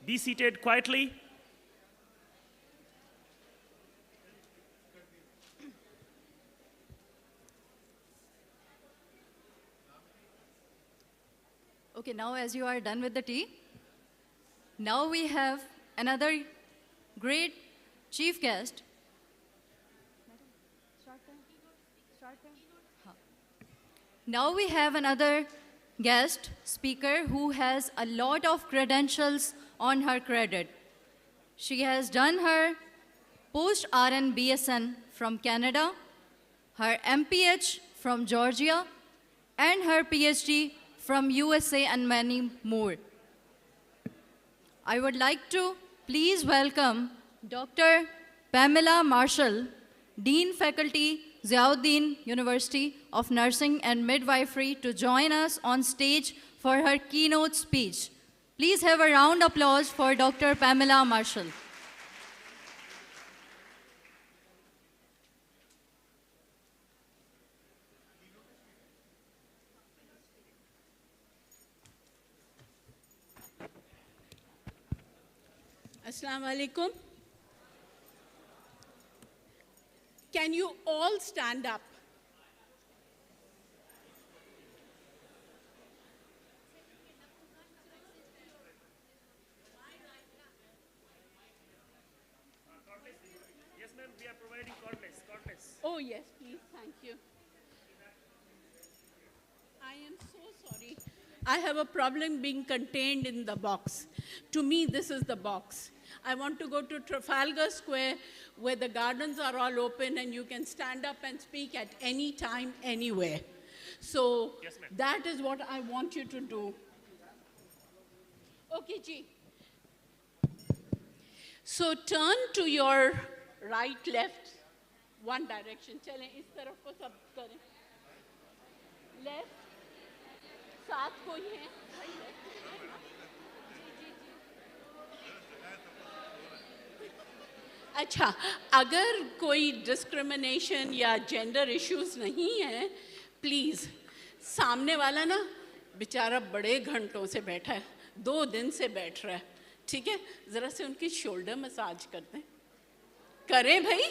be seated quietly. Okay, now as you are done with the tea, now we have another great chief guest. Now we have another guest speaker who has a lot of credentials on her credit. She has done her post-RN BSN from Canada, her MPH from Georgia, and her PhD from USA and many more. I would like to please welcome Dr. Pamela Marshall, Dean Faculty, Ziauddin University of Nursing and Midwifery, to join us on stage for her keynote speech. Please have a round of applause for Dr. Pamela Marshall. Assalamu alaikum. Can you all stand up? Yes, ma'am, we are providing cordless. Oh, yes, please, thank you. I am so sorry. I have a problem being contained in the box. To me, this is the box. I want to go to Trafalgar Square, where the gardens are all open and you can stand up and speak at any time, anywhere. So yes, that is what I want you to do. Okay, Ji. So turn to your right, left, one direction. Chale, is taraf ko sab kare. Left. साथ कोई है? अच्छा, अगर कोई discrimination या gender issues नहीं है, please, सामने वाला ना बेचारा बड़े घंटों से बैठा है, 2 दिन से बैठ रहा है, ठीक है? ज़रा से उनकी शोल्डर मसाज करते हैं, करें भाई?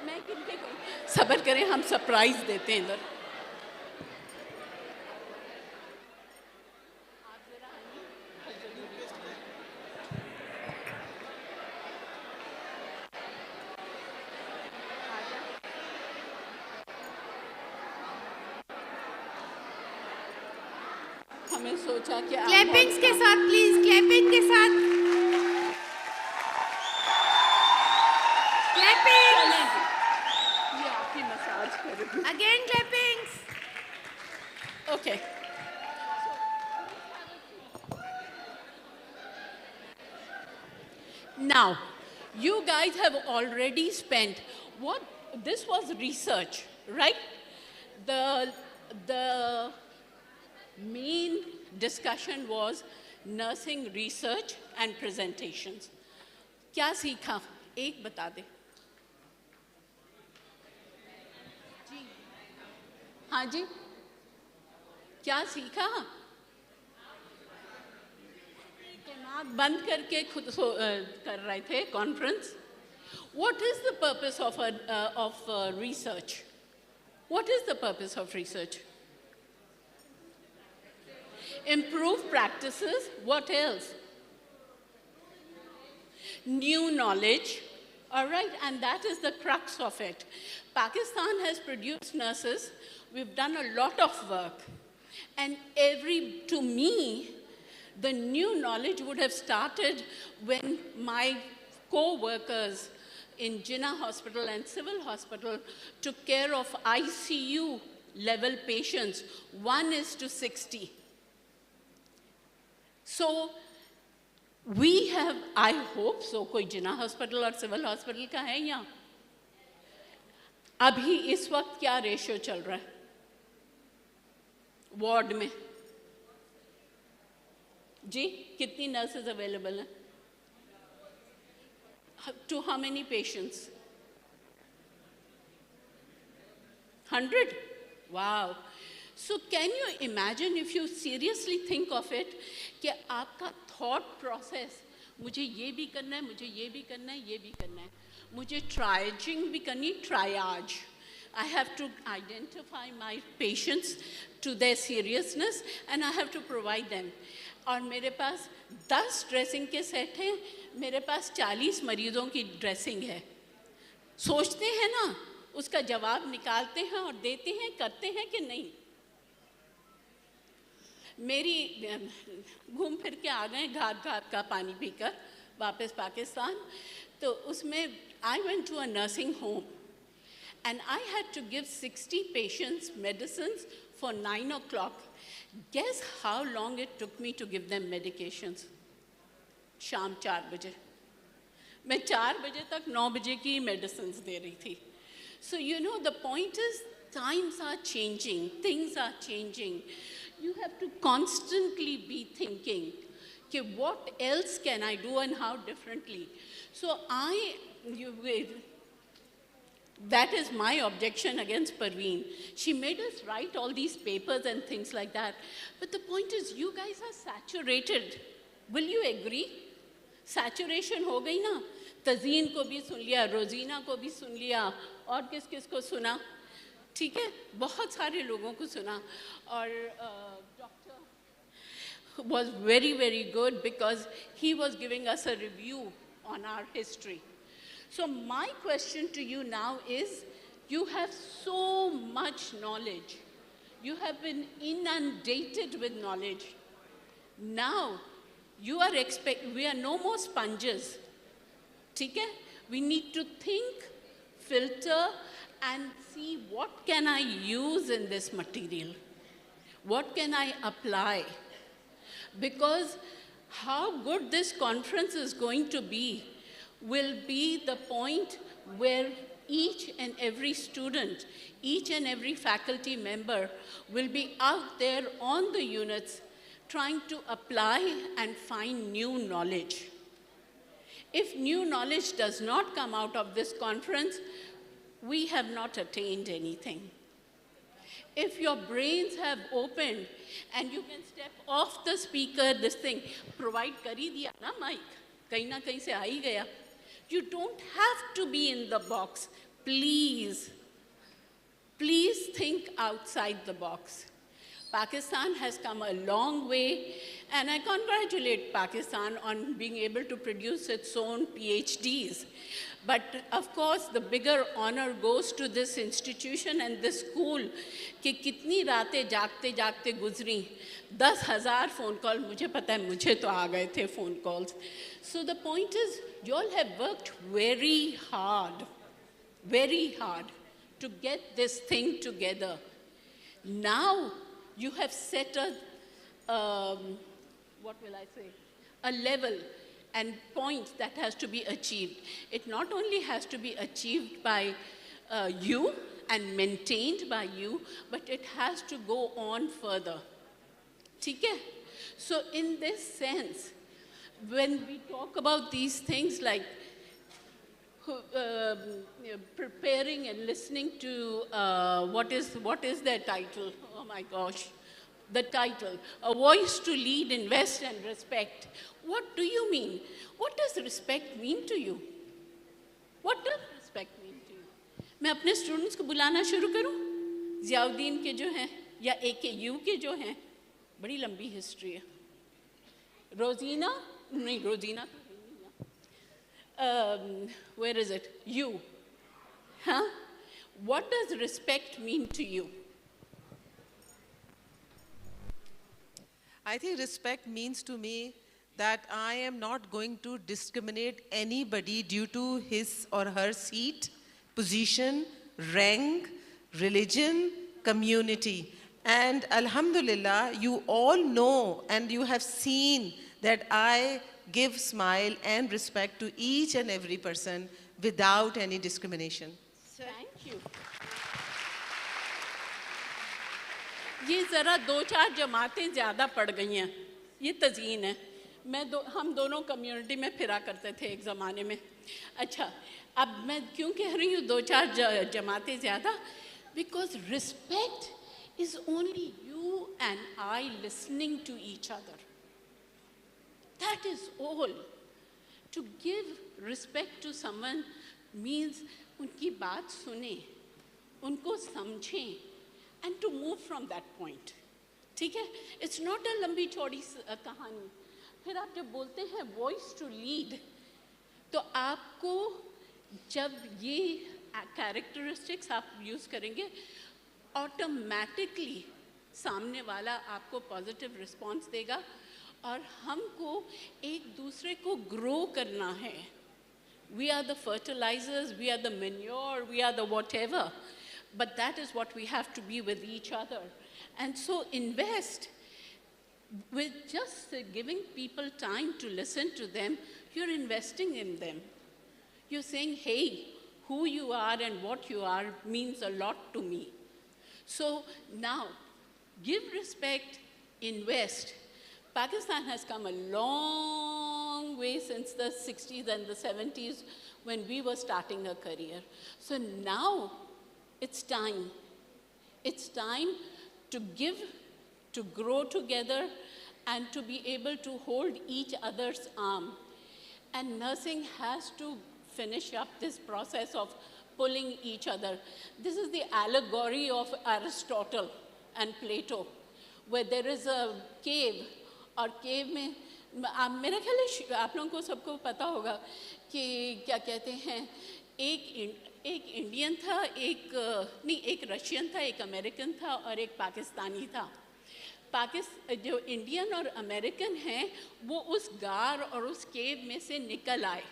मैं किनके कोई सब्र करें, हम सरप्राइज देते हैं इधर. हमें सोचा कि क्लैपिंग्स के साथ प्लीज, क्लैपिंग के साथ, क्लैपिंग्स, ये आपकी मसाज करेगी. Again clappings. Okay. Now, you guys have already spent this was research, right? The main discussion was nursing research and presentations. क्या सीखा? एक बता दे. जी. हाँ जी. क्या सीखा? दिमाग बंद करके खुद कर रहे थे conference. What is the purpose of research? What is the purpose of research? Improve practices. What else? New knowledge. All right, and that is the crux of it. Pakistan has produced nurses. We've done a lot of work. And to me, the new knowledge would have started when my co-workers in Jinnah Hospital and Civil Hospital took care of ICU level patients, 1:60. So we have, I hope so, कोई Jinnah Hospital और Civil Hospital का है यहाँ? अभी इस वक्त क्या ratio चल रहा है वार्ड में? जी, कितनी नर्सेज अवेलेबल हैं? To how many patients? 100? Wow. So can you imagine, if you seriously think of it, कि आपका thought process, मुझे ये भी करना है, मुझे ये भी करना है, ये भी करना है, मुझे triaging भी करनी, triage. I have to identify my patients to their seriousness and I have to provide them. और मेरे पास 10 ड्रेसिंग के सेट हैं, मेरे पास 40 मरीजों की ड्रेसिंग है. सोचते हैं ना, उसका जवाब निकालते हैं और देते हैं, करते हैं कि नहीं. मेरी घूम फिर के आ गए घाट घाट का पानी पीकर वापस पाकिस्तान. तो उसमें I went to a nursing home and I had to give 60 patients medicines for 9 o'clock. Guess how long it took me to give them medications? शाम 4 बजे. मैं 4 बजे तक 9 बजे की medicines दे रही थी. So you know, the point is, times are changing, things are changing. You have to constantly be thinking, okay, what else can I do and how differently? So that is my objection against Parveen. She made us write all these papers and things like that. But the point is, you guys are saturated. Will you agree? Saturation हो गई ना. तज़ीन को भी सुन लिया, रोजीना को भी सुन लिया, और किस किस को सुना? ठीक है, बहुत सारे लोगों को सुना. और doctor was very, very good because he was giving us a review on our history. So my question to you now is, you have so much knowledge. You have been inundated with knowledge. Now, we are no more sponges. ठीक है? We need to think, filter, and see what can I use in this material? What can I apply? Because how good this conference is going to be will be the point where each and every student, each and every faculty member will be out there on the units trying to apply and find new knowledge. If new knowledge does not come out of this conference, we have not attained anything. If your brains have opened and you can step off the speaker, this thing, provide kari diya na mic, kahin na kahin se aa hi gaya. You don't have to be in the box. Please, please think outside the box. Pakistan has come a long way, and I congratulate Pakistan on being able to produce its own PhDs. But of course, the bigger honor goes to this institution and this school कि कितनी रातें जागते जागते गुजरी. 10,000 phone call, मुझे पता है, मुझे तो आ गए थे phone calls. So the point is, you all have worked very hard to get this thing together. Now, you have set a level and point that has to be achieved. It not only has to be achieved by you and maintained by you, but it has to go on further. ठीक है? So in this sense, when we talk about these things like preparing and listening to, what is their title? Oh my gosh, the title, A Voice to Lead, Invest and Respect. What do you mean? What does respect mean to you? What does respect mean to you? मैं अपने students को बुलाना शुरू करूं? ज़ियाउद्दीन के जो हैं या AKU के जो हैं, बड़ी लंबी history है. रोजीना नहीं, रोजीना where is it? You. Huh? What does respect mean to you? I think respect means to me that I am not going to discriminate anybody due to his or her seat, position, rank, religion, community. And alhamdulillah, you all know and you have seen that I give smile and respect to each and every person without any discrimination. Thank you. ये ज़रा 2-4 जमातें ज़्यादा पड़ गई हैं. ये तज़ीन है. हम दोनों कम्युनिटी में फिरा करते थे एक ज़माने में. अच्छा, अब मैं क्यों कह रही हूँ 2-4 जमातें ज़्यादा? Because respect is only you and I listening to each other. That is all. To give respect to someone means उनकी बात सुने, उनको समझें, and to move from that point. ठीक है? It's not a लंबी चौड़ी कहानी. फिर आप जब बोलते हैं voice to lead, तो आपको जब ये characteristics आप use करेंगे, automatically सामने वाला आपको positive response देगा और हमको एक दूसरे को grow करना है. We are the fertilizers, we are the manure, we are the whatever. But that is what we have to be with each other. And so invest. With just giving people time to listen to them, you're investing in them. You're saying, hey, who you are and what you are means a lot to me. So now, give respect, invest. Pakistan has come a long way since the 60s and the 70s when we were starting a career. So now it's time. It's time to give, to grow together, and to be able to hold each other's arm. And nursing has to finish up this process of pulling each other. This is the allegory of Aristotle and Plato, where there is a cave, और केव में मेरा ख्याल है आप लोगों को सबको पता होगा कि क्या कहते हैं एक इंडियन था एक रशियन था एक अमेरिकन था और एक पाकिस्तानी था जो इंडियन और अमेरिकन हैं वो उस गार और उस केव में से निकल आए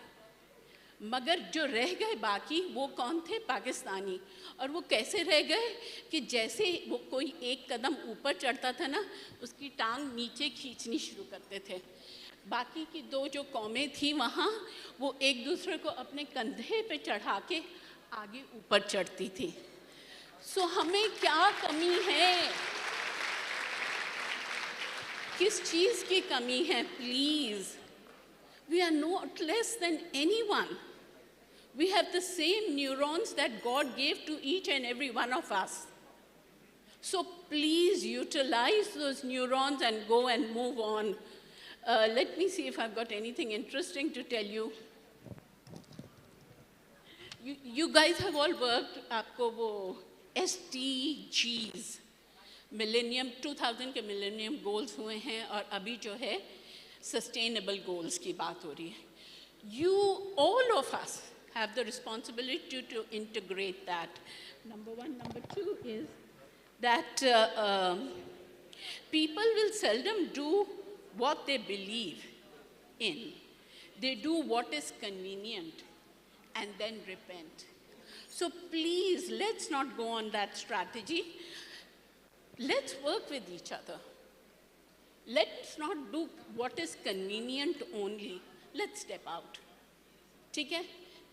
मगर जो रह गए बाकी वो कौन थे पाकिस्तानी और वो कैसे रह गए कि जैसे वो कोई एक कदम ऊपर चढ़ता था ना उसकी टांग नीचे खींचनी शुरू करते थे बाकी की दो जो कौमें थी वहाँ वो एक दूसरे को अपने कंधे पे चढ़ा के आगे ऊपर चढ़ती थी सो हमें क्या कमी है किस चीज़ की कमी है please we are not less than anyone. We have the same neurons that God gave to each and every one of us. So please utilize those neurons and go and move on. Let me see if I've got anything interesting to tell you. You guys have all worked, आपको वो SDGs, Millennium 2000 के Millennium Goals हुए हैं और अभी जो है sustainable goals की बात हो रही है. You, all of us, have the responsibility to integrate that. Number one. Number two is that people will seldom do what they believe in. They do what is convenient and then repent. So please, let's not go on that strategy. Let's work with each other. Let's not do what is convenient only. Let's step out. ठीक है?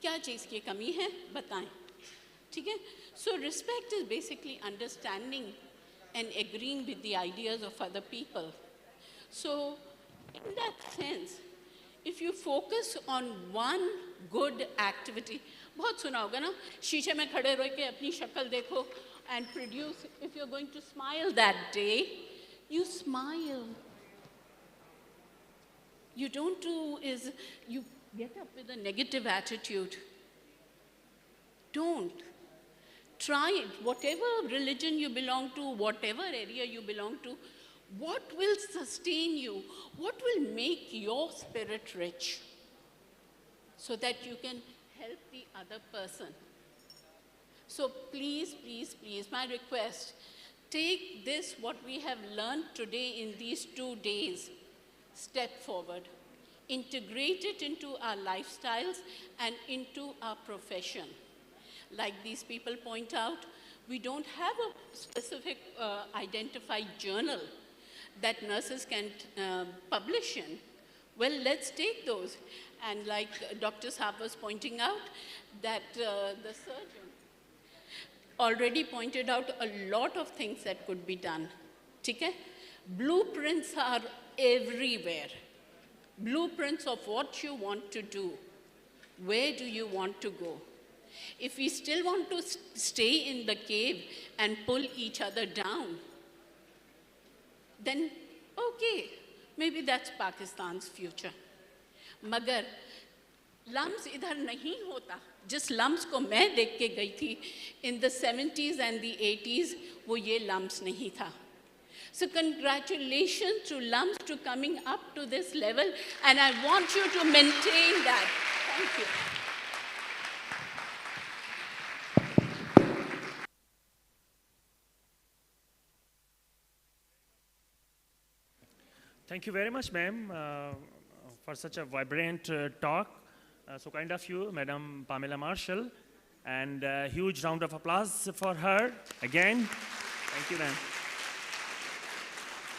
क्या चीज़ की कमी है? बताएं. ठीक है? So respect is basically understanding and agreeing with the ideas of other people. So in that sense, if you focus on one good activity, बहुत सुना होगा ना? शीशे में खड़े रह के अपनी शक्ल देखो and produce. If you're going to smile that day, you smile. You don't do is you get up with a negative attitude. Don't. Try it. Whatever religion you belong to, whatever area you belong to, what will sustain you? What will make your spirit rich? So that you can help the other person. So please, please, please, my request, take this, what we have learned today in these 2 days, step forward. Integrate it into our lifestyles and into our profession. Like these people point out, we don't have a specific identified journal that nurses can publish in. Well, let's take those. And like Dr. Saab was pointing out, that the surgeon already pointed out a lot of things that could be done. ठीक है? Blueprints are everywhere. Blueprints of what you want to do. Where do you want to go? If we still want to stay in the cave and pull each other down, then okay, maybe that's Pakistan's future. मगर LUMHS इधर नहीं होता. जिस LUMHS को मैं देख के गई थी in the 70s and the 80s, वो ये LUMHS नहीं था. So congratulations to LUMHS to coming up to this level, and I want you to maintain that. Thank you. Thank you very much, ma'am, for such a vibrant talk. So kind of you, Madam Pamela Marshall, and a huge round of applause for her again. Thank you, ma'am.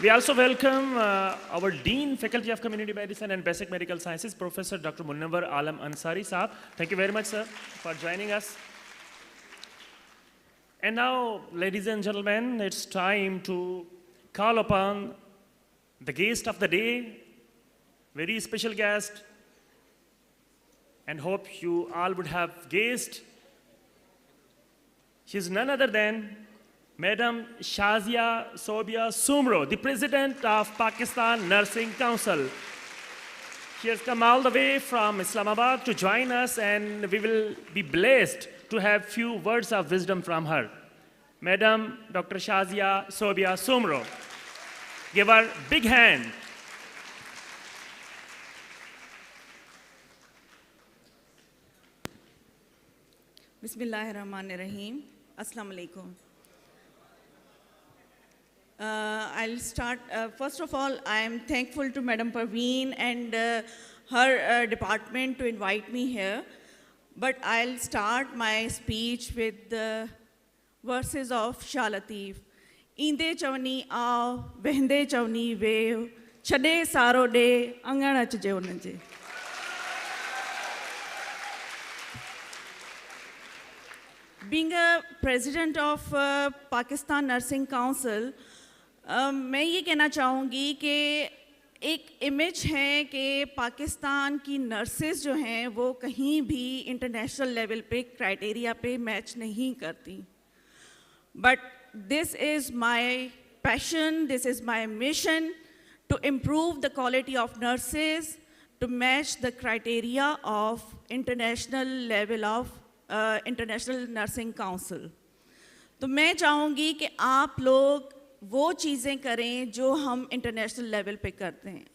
We also welcome our Dean, Faculty of Community Medicine and Basic Medical Sciences, Professor Dr. Munawar Alam Ansari Saab. Thank you very much, sir, for joining us. And now, ladies and gentlemen, it's time to call upon the guest of the day, very special guest, and hope you all would have guessed. She's none other than Madam Shazia Sobia Sumro, the President of Pakistan Nursing Council. She has come all the way from Islamabad to join us, and we will be blessed to have few words of wisdom from her. Madam Dr. Shazia Sobia Sumro. Give her a big hand. Bismillahirrahmanirrahim. Assalamu alaikum. I'll start. First of all, I am thankful to Madam Parveen and her department to invite me here. But I'll start my speech with the verses of Shah Latif. Inde chavani aao, behinde chavani vev, chade saro de, angana chaje onaje. Being a president of Pakistan Nursing Council, मैं ये कहना चाहूँगी कि एक image है कि पाकिस्तान की nurses जो हैं वो कहीं भी इंटरनेशनल लेवल पे क्राइटेरिया पे मैच नहीं करती. But this is my passion, this is my mission to improve the quality of nurses to match the criteria of international level of International Nursing Council. तो मैं चाहूँगी कि आप लोग वो चीज़ें करें जो हम इंटरनेशनल लेवल पे करते हैं.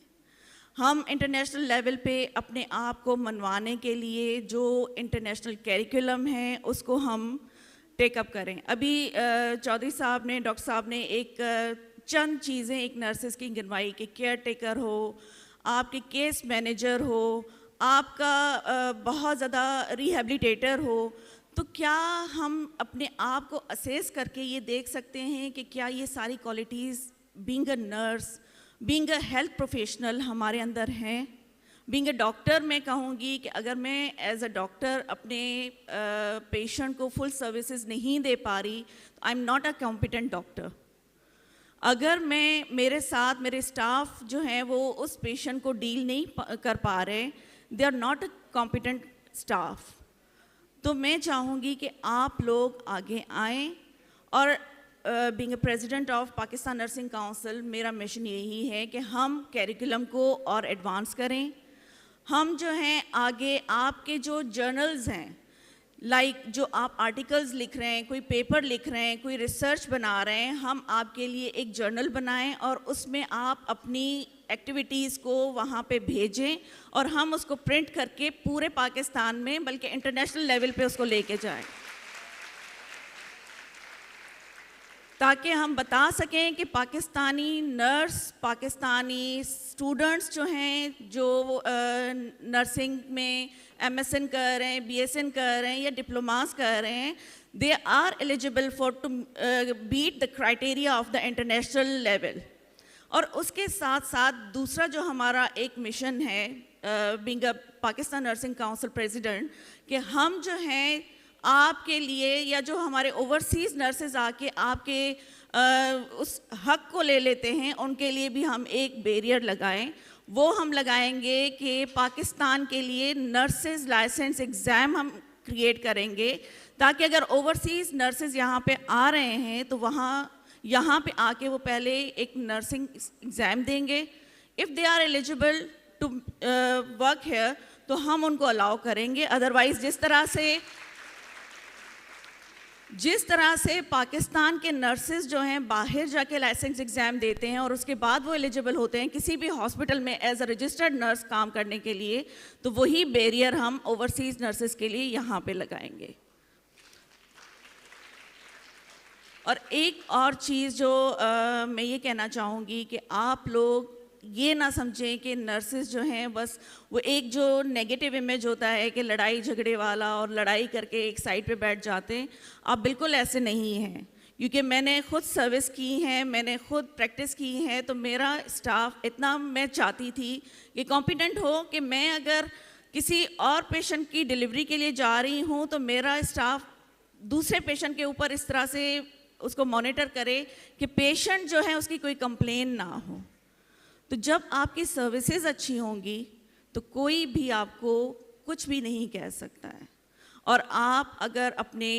हम इंटरनेशनल लेवल पे अपने आप को मनवाने के लिए जो इंटरनेशनल कैरिकुलम है उसको हम टेकअप करें. अभी चौधरी साहब ने, डॉक्टर साहब ने एक चंद चीज़ें एक नर्सेस की गिनवाई कि केयर टेकर हो, आपके केस मैनेजर हो, आपका बहुत ज़्यादा रिहेबिलिटेटर हो. तो क्या हम अपने आप को असेस करके ये देख सकते हैं कि क्या ये सारी qualities being a nurse, being a health professional हमारे अंदर हैं? बीइंग अ डॉक्टर मैं कहूँगी कि अगर मैं एज अ डॉक्टर अपने पेशेंट को फुल सर्विसेज नहीं दे पा रही तो I am not a competent doctor. अगर मैं मेरे साथ मेरे स्टाफ जो हैं वो उस पेशेंट को डील नहीं कर पा रहे, they are not a competent staff. तो मैं चाहूँगी कि आप लोग आगे आएँ और being a president of Pakistan nursing council मेरा मिशन यही है कि हम कैरिकुलम को और एडवांस करें. हम जो हैं आगे आपके जो जर्नल्स हैं, लाइक जो आप आर्टिकल्स लिख रहे हैं, कोई पेपर लिख रहे हैं, कोई रिसर्च बना रहे हैं, हम आपके लिए एक जर्नल बनाएं और उसमें आप अपनी एक्टिविटीज़ को वहाँ पे भेजें और हम उसको प्रिंट करके पूरे पाकिस्तान में बल्कि इंटरनेशनल लेवल पे उसको लेके जाएं, ताकि हम बता सकें कि पाकिस्तानी नर्स, पाकिस्तानी स्टूडेंट्स जो हैं जो नर्सिंग में MSN कर रहे हैं, BSN कर रहे हैं या डिप्लोमास कर रहे हैं, they are eligible for to beat the criteria of the international level. और उसके साथ साथ दूसरा जो हमारा एक मिशन है being a Pakistan nursing council president, कि हम जो हैं आपके लिए या जो हमारे ओवरसीज़ नर्सेज आके आपके उस हक को ले लेते हैं उनके लिए भी हम एक बैरियर लगाएं. वो हम लगाएंगे कि पाकिस्तान के लिए नर्सेज लाइसेंस एग्ज़ाम हम क्रिएट करेंगे ताकि अगर ओवरसीज नर्सेज यहाँ पे आ रहे हैं तो यहाँ पे आके वो पहले एक नर्सिंग एग्ज़ाम देंगे। If they are eligible to work here तो हम उनको अलाउ करेंगे, अदरवाइज जिस तरह से पाकिस्तान के नर्सेज जो हैं बाहर जाके लाइसेंस एग्ज़ाम देते हैं और उसके बाद वो एलिजिबल होते हैं किसी भी हॉस्पिटल में एज अ रजिस्टर्ड नर्स काम करने के लिए, तो वही बैरियर हम ओवरसीज नर्सेज के लिए यहाँ पे लगाएंगे। और एक और चीज़ जो मैं ये कहना चाहूँगी कि आप लोग ये ना समझें कि नर्सेज जो हैं बस वो एक जो नेगेटिव इमेज होता है कि लड़ाई झगड़े वाला और लड़ाई करके एक साइड पे बैठ जाते हैं, आप बिल्कुल ऐसे नहीं हैं। क्योंकि मैंने खुद सर्विस की है, मैंने खुद प्रैक्टिस की है, तो मेरा स्टाफ इतना मैं चाहती थी कि कॉम्पिटेंट हो कि मैं अगर किसी और पेशेंट की डिलीवरी के लिए जा रही हूँ तो मेरा स्टाफ दूसरे पेशेंट के ऊपर इस तरह से उसको मॉनिटर करे कि पेशेंट जो है उसकी कोई कंप्लेन ना हो। तो जब आपकी सर्विसेज अच्छी होंगी तो कोई भी आपको कुछ भी नहीं कह सकता है। और आप अगर अपने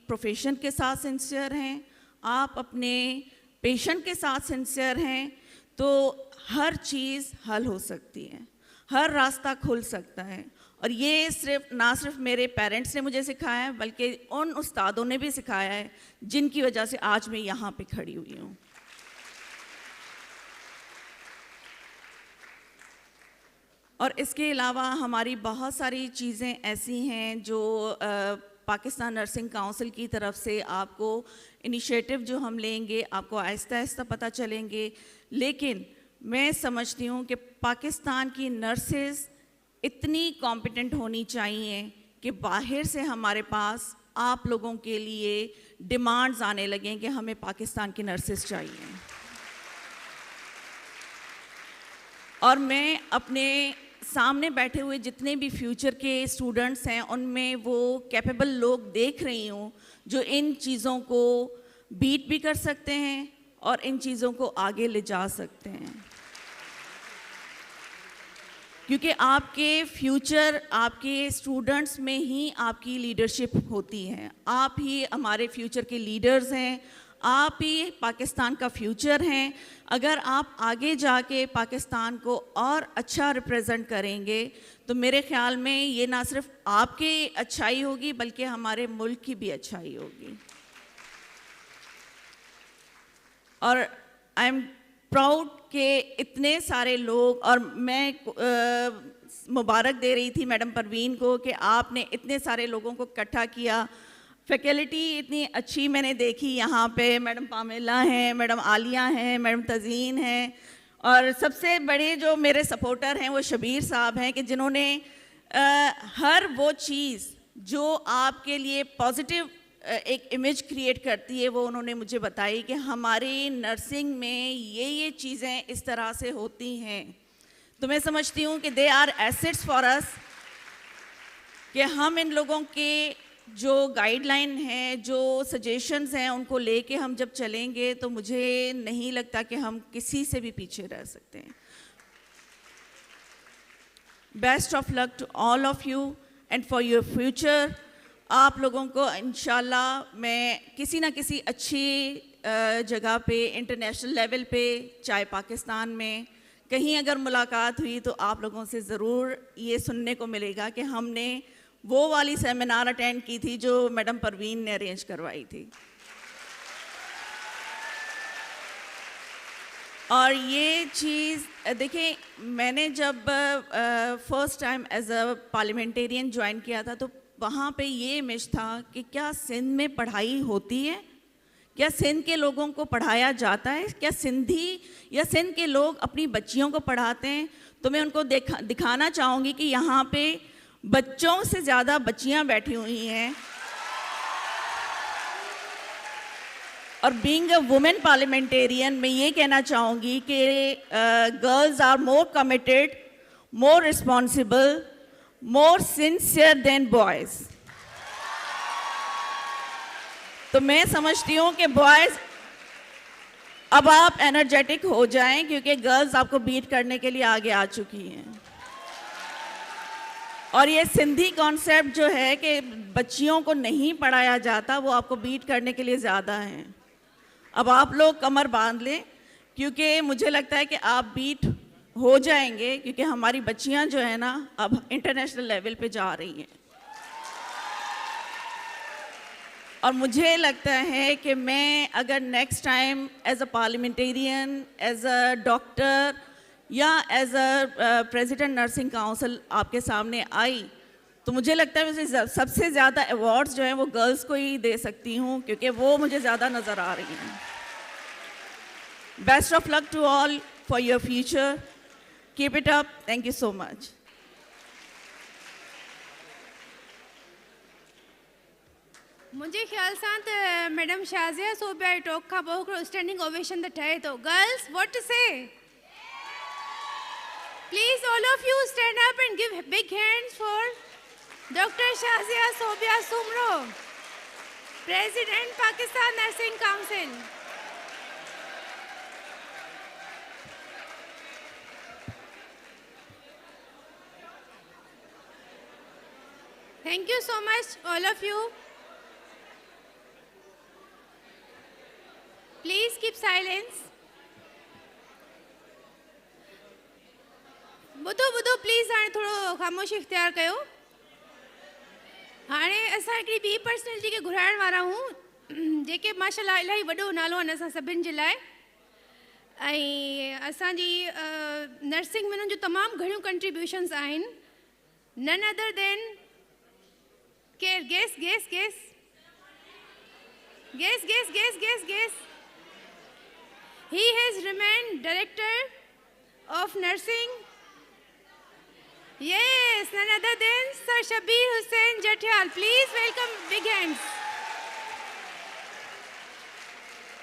प्रोफेशन के साथ सिंसियर हैं, आप अपने पेशेंट के साथ सिंसियर हैं, तो हर चीज़ हल हो सकती है, हर रास्ता खुल सकता है। और ये ना सिर्फ मेरे पेरेंट्स ने मुझे सिखाया है बल्कि उन उस्तादों ने भी सिखाया है जिनकी वजह से आज मैं यहाँ पे खड़ी हुई हूँ। और इसके अलावा हमारी बहुत सारी चीज़ें ऐसी हैं जो पाकिस्तान नर्सिंग काउंसिल की तरफ से आपको इनिशिएटिव जो हम लेंगे आपको आहिस्ता आहिस्ता पता चलेंगे। लेकिन मैं समझती हूँ कि पाकिस्तान की नर्सेज इतनी कॉम्पिटेंट होनी चाहिए कि बाहर से हमारे पास आप लोगों के लिए डिमांड्स आने लगें कि हमें पाकिस्तान की नर्सेज चाहिए। और मैं अपने सामने बैठे हुए जितने भी फ्यूचर के स्टूडेंट्स हैं उनमें वो कैपेबल लोग देख रही हूँ जो इन चीज़ों को बीट भी कर सकते हैं और इन चीज़ों को आगे ले जा सकते हैं। क्योंकि आपके फ्यूचर आपके स्टूडेंट्स में ही आपकी लीडरशिप होती है। आप ही हमारे फ्यूचर के लीडर्स हैं, आप ही पाकिस्तान का फ्यूचर हैं। अगर आप आगे जाके पाकिस्तान को और अच्छा रिप्रेजेंट करेंगे तो मेरे ख्याल में ये ना सिर्फ आपकी अच्छाई होगी बल्कि हमारे मुल्क की भी अच्छाई होगी। और आई एम प्राउड कि इतने सारे लोग, और मैं मुबारक दे रही थी मैडम परवीन को कि आपने इतने सारे लोगों को इकट्ठा किया। फैकल्टी इतनी अच्छी मैंने देखी यहाँ पे, मैडम पामेला हैं, मैडम आलिया हैं, मैडम तज़ीन हैं, और सबसे बड़े जो मेरे सपोर्टर हैं वो शबीर साहब हैं कि जिन्होंने हर वो चीज़ जो आपके लिए पॉजिटिव एक इमेज क्रिएट करती है वो उन्होंने मुझे बताई कि हमारी नर्सिंग में ये चीज़ें इस तरह से होती हैं। तो मैं समझती हूँ कि they are assets for us, कि हम इन लोगों के जो गाइडलाइन हैं, जो सजेशंस हैं, उनको लेके हम जब चलेंगे तो मुझे नहीं लगता कि हम किसी से भी पीछे रह सकते हैं। Best of luck to all of you and for your future. आप लोगों को इंशाल्लाह मैं किसी ना किसी अच्छी जगह पे, इंटरनेशनल लेवल पे, चाहे पाकिस्तान में कहीं अगर मुलाकात हुई तो आप लोगों से ज़रूर ये सुनने को मिलेगा कि हमने वो वाली सेमिनार अटेंड की थी जो मैडम परवीन ने अरेंज करवाई थी। और ये चीज़ देखिए, मैंने जब first time as a parliamentarian join किया था तो वहाँ पे ये इमेज था कि क्या सिंध में पढ़ाई होती है, क्या सिंध के लोगों को पढ़ाया जाता है, क्या सिंधी या सिंध के लोग अपनी बच्चियों को पढ़ाते हैं। तो मैं उनको दिखाना चाहूँगी कि यहाँ पे बच्चों से ज़्यादा बच्चियाँ बैठी हुई हैं। और बीइंग अ वुमेन पार्लियामेंटेरियन मैं ये कहना चाहूँगी कि girls are more committed, more responsible, more sincere than boys. तो मैं समझती हूँ कि बॉयज़ अब आप एनर्जेटिक हो जाएं क्योंकि गर्ल्स आपको बीट करने के लिए आगे आ चुकी हैं। और ये सिंधी कॉन्सेप्ट जो है कि बच्चियों को नहीं पढ़ाया जाता, वो आपको बीट करने के लिए ज़्यादा है। अब आप लोग कमर बांध लें, क्योंकि मुझे लगता है कि आप बीट हो जाएंगे, क्योंकि हमारी बच्चियां जो है ना अब इंटरनेशनल लेवल पे जा रही हैं। और मुझे लगता है कि मैं अगर next time as a parliamentarian, as a doctor या as a president nursing council आपके सामने आई, तो मुझे लगता है मुझे सबसे ज़्यादा अवार्ड्स जो हैं वो गर्ल्स को ही दे सकती हूँ, क्योंकि वो मुझे ज़्यादा नज़र आ रही हैं। Best of luck to all for your future. Keep it up. Thank you so much. मुझे ख्याल सां त मैडम शाज़िया सोबिया टॉक खां पोइ हिकिड़ो स्टैंडिंग ओवेशन त ठहे थो। Girls, what to say? Please, all of you stand up and give big hands for Dr. Shazia Sobia Sumro, President, Pakistan Nursing Council. Thank you so much, all of you. Please keep silence. बुधो बुधो please हाणे थोरो ख़ामोशी इख्तियार कयो। हाणे असां हिकिड़ी ॿी पर्सनैलिटी खे घुराइण वारा हूं, जेके माशाल्लाह इलाही वॾो नालो आहिनि असां सभिनि जे लाइ। ऐं असांजी नर्सिंग में उन्हनि जो तमामु घणियूं कंट्रीब्यूशन्स आहिनि। नन अदर देन केर? Guess guess guess guess guess guess guess guess He has remained Director of Nursing. Yes, none other than Sir Shabir Hussain Jatyal. Please welcome, big hands.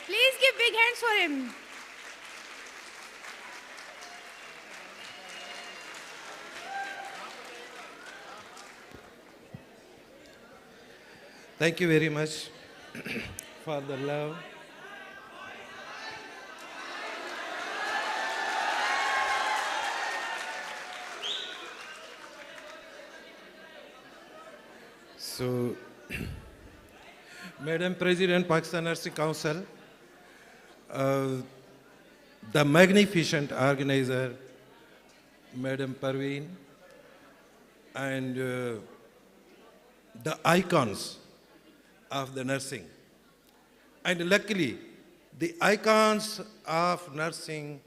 Please give big hands for him. Thank you very much for the love. So, Madam President, Pakistan Nursing Council, the magnificent organizer, Madam Parveen, and the icons of the nursing. And luckily, the icons of nursing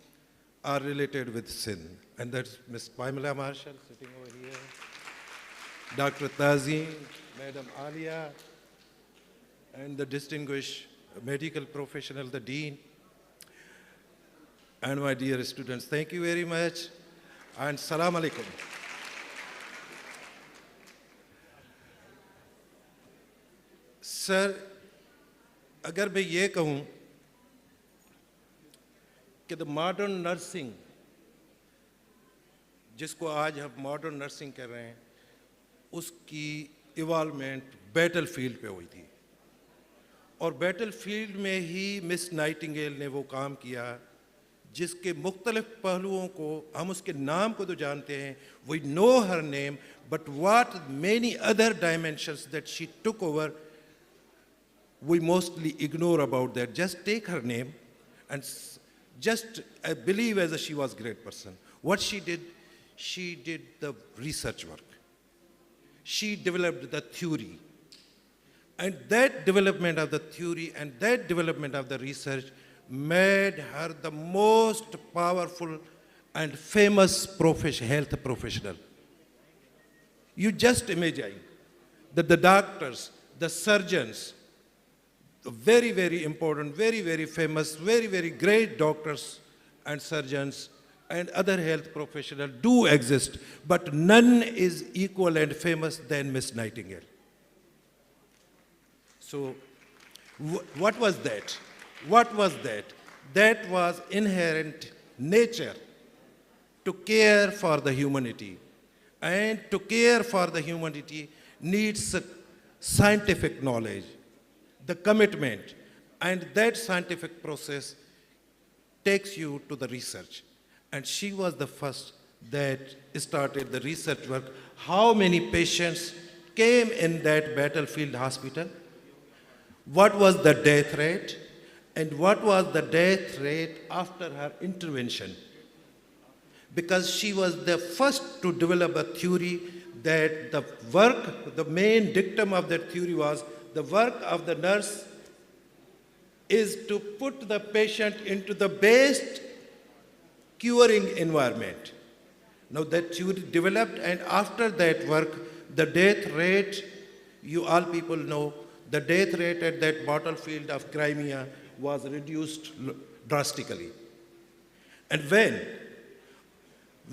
are related with Sindh. And that's Ms. Pamela Marshall sitting over here, Dr. Tazeen, Madam Alia, and the distinguished medical professional, the Dean, and my dear students. Thank you very much, and Salam Alaikum. Sir, अगर मैं ये कहूँ कि the modern nursing, जिसको आज हम modern nursing कर रहे हैं, उसकी इवॉल्वमेंट बैटल फील्ड पे हुई थी। और बैटल फील्ड में ही मिस नाइटिंगेल ने वो काम किया जिसके मुख्तलिफ पहलुओं को हम उसके नाम को तो जानते हैं, we know her name, but what many other dimensions that she took over, we mostly ignore about that. Just take her name and just believe as she was a great person. What she did the research work. She developed the theory. And that development of the theory and that development of the research made her the most powerful and famous health professional. You just imagine that the doctors, the surgeons, very, very important, very, very famous, very, very great doctors and surgeons and other health professionals do exist, but none is equal and famous than Miss Nightingale. So, what was that? What was that? That was inherent nature to care for the humanity. And to care for the humanity needs scientific knowledge, the commitment, and that scientific process takes you to the research. And she was the first that started the research work. How many patients came in that battlefield hospital? What was the death rate? And what was the death rate after her intervention? Because she was the first to develop a theory that the main dictum of that theory was the work of the nurse is to put the patient into the best curing environment. Now that theory developed, and after that work, the death rate, you all people know, the death rate at that battlefield of Crimea was reduced drastically. And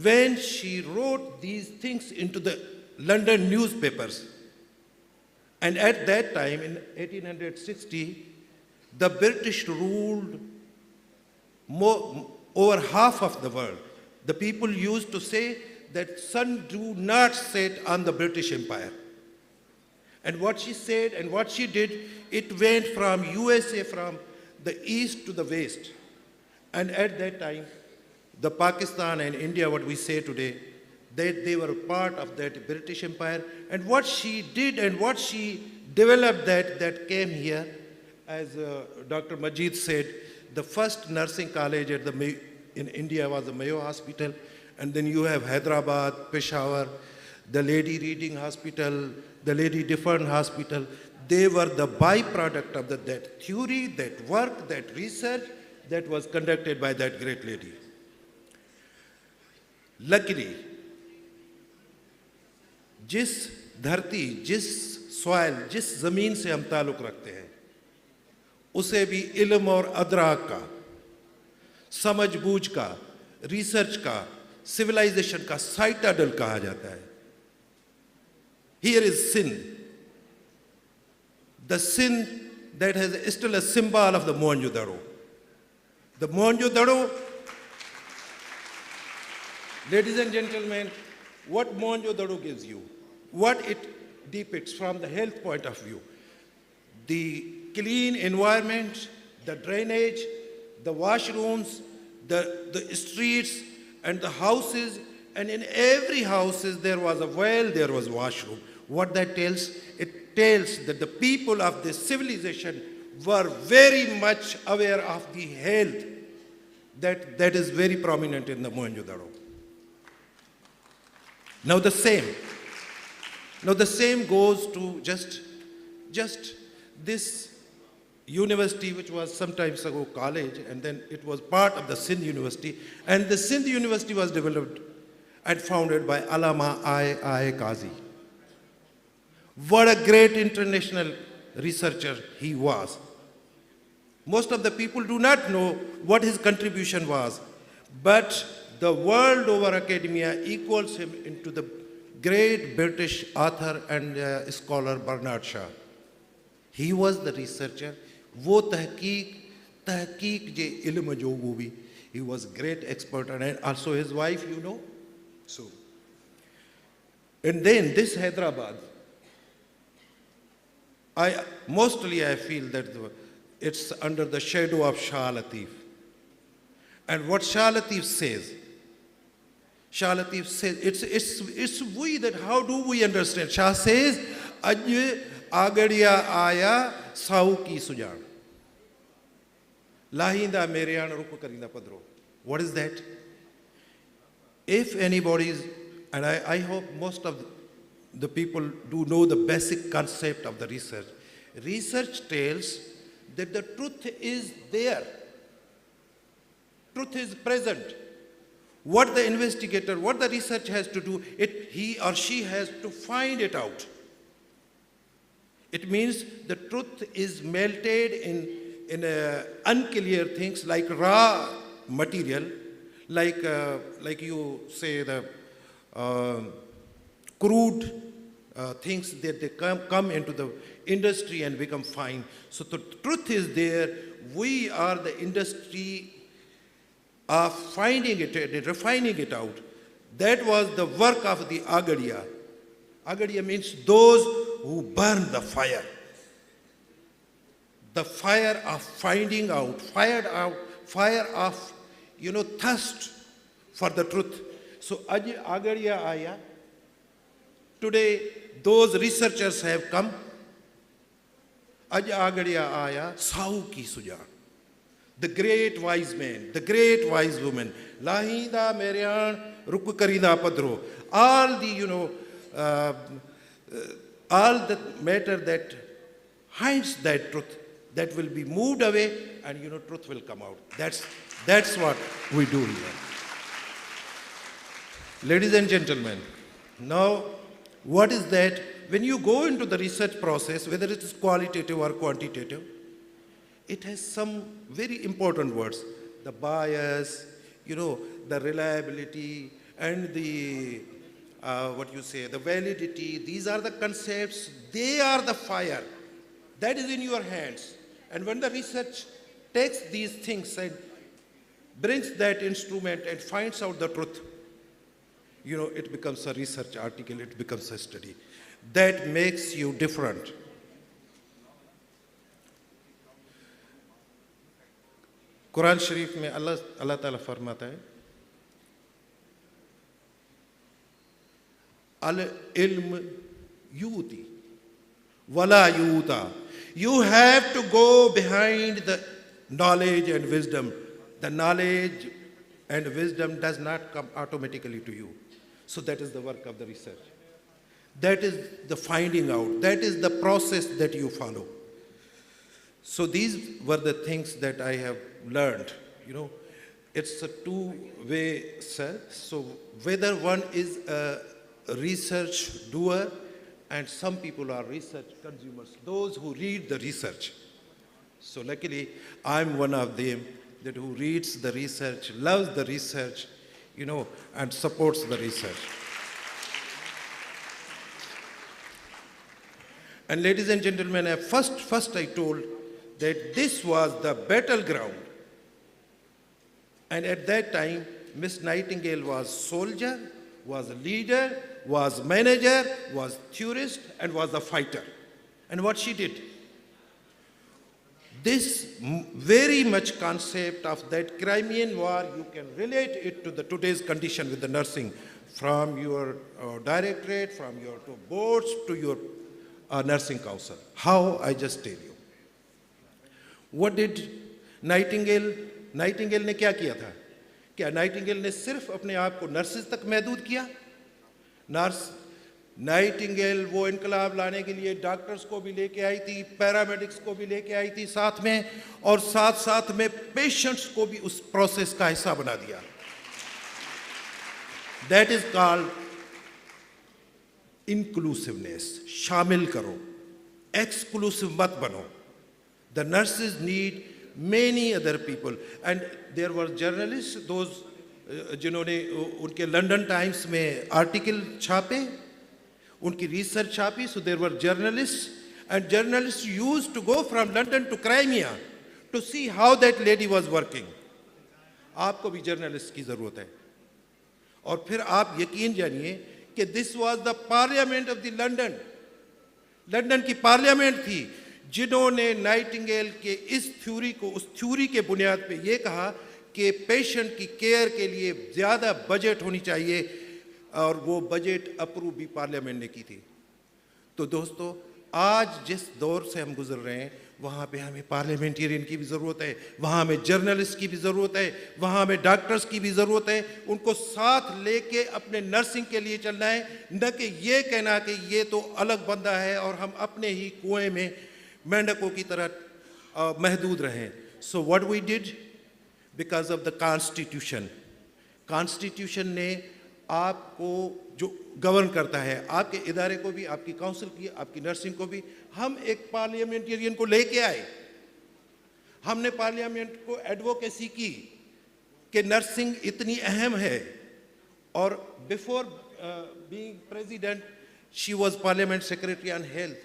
when she wrote these things into the London newspapers, and at that time, in 1860, the British ruled over half of the world. The people used to say that sun do not set on the British Empire. And what she said and what she did, it went from USA, from the east to the west. And at that time, the Pakistan and India, what we say today, they were part of that British Empire. And what she did and what she developed that came here, as Dr. Majid said, the first nursing college in India was the Mayo Hospital, and then you have Hyderabad, Peshawar, the Lady Reading Hospital, the Lady Differn Hospital. They were the byproduct of that theory, that work, that research that was conducted by that great lady. Luckily, जिस धरती, जिस soil, जिस जमीन से हम ताल्लुक़ रखते हैं, उसे भी इल्म और अदराक का, समझ बूझ का, रिसर्च का, सिविलाइजेशन का साइटाडल कहा जाता है. Here is Sindh, the Sindh that has still a symbol of the Mohenjo-daro. The Mohenjo-daro, ladies and gentlemen, what Mohenjo-daro gives you, what it depicts from the health point of view, the clean environment, the drainage, the washrooms, the streets and the houses, and in every house there was a well, there was washroom. What that tells? It tells that the people of this civilization were very much aware of the health that is very prominent in the Mohenjo-daro. Now the same goes to just this university, which was some time ago college, and then it was part of the Sindh University, and the Sindh University was developed and founded by Allama I. Qazi. What a great international researcher he was. Most of the people do not know what his contribution was, but the world over academia equals him into the great British author and scholar Bernard Shaw. He was the researcher. वो तहकीक जे इल्म जो वो भी, he was a great expert, and also his wife, you know. So, and then this Hyderabad, I feel that it's under the shadow of Shah Latif. And what Shah Latif says, it's we that how do we understand? Shah says, Aj agadiya aya sau ki sujan. Lahinda meriyan rup karinda padro. What is that? If anybody is, and I hope most of the people do know the basic concept of the research. Research tells that the truth is there. Truth is present. What the investigator, what the research has to do, he or she has to find it out. It means the truth is melted in unclear things like raw material, like you say the crude things that they come into the industry and become fine. So the truth is there. We are the industry of finding it and refining it out. That was the work of the Agadiya. Agadiya means those who burn the fire. The fire of finding out, fire of, thirst for the truth. So agadiya aya. Today, those researchers have come. Aj agadiya aya, sau ki suja. The great wise man, the great wise woman. Lahinda meryan ruk karida padro. All the, all the matter that hides that truth, that will be moved away, and truth will come out. That's what we do here. Ladies and gentlemen, now what is that? When you go into the research process, whether it is qualitative or quantitative, it has some very important words. The bias, the reliability, and the, the validity. These are the concepts. They are the fire. That is in your hands. And when the research takes these things and brings that instrument and finds out the truth, it becomes a research article, it becomes a study. That makes you different. Quran शरीफ में अल्लाह ताला फरमाता है, अल इल्म यूती वला Utah. You have to go behind the knowledge and wisdom. The knowledge and wisdom does not come automatically to you. So that is the work of the research. That is the finding out. That is the process that you follow. So these were the things that I have learned. It's a two-way set. So whether one is a research doer, and some people are research consumers, those who read the research. So luckily, I'm one of them that who reads the research, loves the research, and supports the research. And ladies and gentlemen, first I told that this was the battleground. And at that time, Miss Nightingale was soldier, was a leader, was manager, was theorist, and was a fighter. And what she did? This very much concept of that Crimean War, you can relate it to the today's condition with the nursing, from your directorate, from your boards to your nursing council. How? I just tell you. What did Nightingale ने क्या किया था? क्या Nightingale ने सिर्फ अपने आप को nurses तक महदूद किया? नाइटिंगेल वो इनकलाब लाने के लिए डॉक्टर्स को भी लेके आई थी, पैरामेडिक्स को भी लेके आई थी साथ में, और साथ साथ में पेशेंट्स को भी उस प्रोसेस का हिस्सा बना दिया. That is called inclusiveness. शामिल करो, एक्सक्लूसिव मत बनो. The nurses need many other people. And there were journalists, those जिन्होंने उनके लंदन टाइम्स में आर्टिकल छापे, उनकी रिसर्च छापी. So there were journalists, and journalists used to go from London to Crimea to see how that lady was working. आपको भी journalist की ज़रूरत है. और फिर आप यकीन जानिए कि this was the parliament of the London. London की पार्लियामेंट थी जिन्होंने नाइटिंगेल के इस थ्योरी को, उस थ्योरी के बुनियाद पे ये कहा कि पेशेंट की केयर के लिए ज़्यादा बजट होनी चाहिए, और वो बजट अप्रूव भी पार्लियामेंट ने की थी. तो दोस्तों, आज जिस दौर से हम गुजर रहे हैं, वहाँ पे हमें पार्लियामेंटेरियन की भी ज़रूरत है, वहाँ हमें जर्नलिस्ट की भी ज़रूरत है, वहाँ हमें डॉक्टर्स की भी ज़रूरत है. उनको साथ लेके अपने नर्सिंग के लिए चलना है, न कि ये कहना कि ये तो अलग बंदा है और हम अपने ही कुएं में मेंढकों की तरह महदूद रहें. So what we did, because of the constitution. Constitution ने आपको जो गवर्न करता है, आपके इदारे को भी, आपकी काउंसिल की, आपकी नर्सिंग को भी, हम एक पार्लियामेंटेरियन को लेके आए. हमने पार्लियामेंट को एडवोकेसी की कि नर्सिंग इतनी अहम है. और before being president Xi was parliament secretary on health.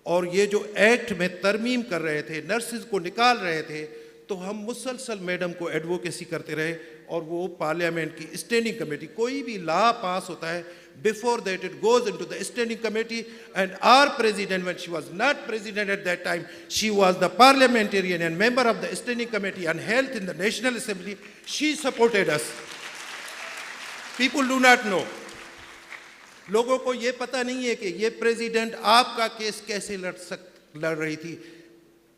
और ये जो एक्ट में तरमीम कर रहे थे, नर्सिस को निकाल रहे थे, तो हम मुसलसल मैडम को एडवोकेसी करते रहे. और वो पार्लियामेंट की स्टैंडिंग कमेटी, कोई भी लॉ पास होता है, before that it goes into the standing committee. And our president, when she was not president at that time, she was the parliamentarian and member of the standing committee on health in the national assembly. She supported us. People do not know. लोगों को ये पता नहीं है कि ये president आपका case कैसे लड़ रही थी।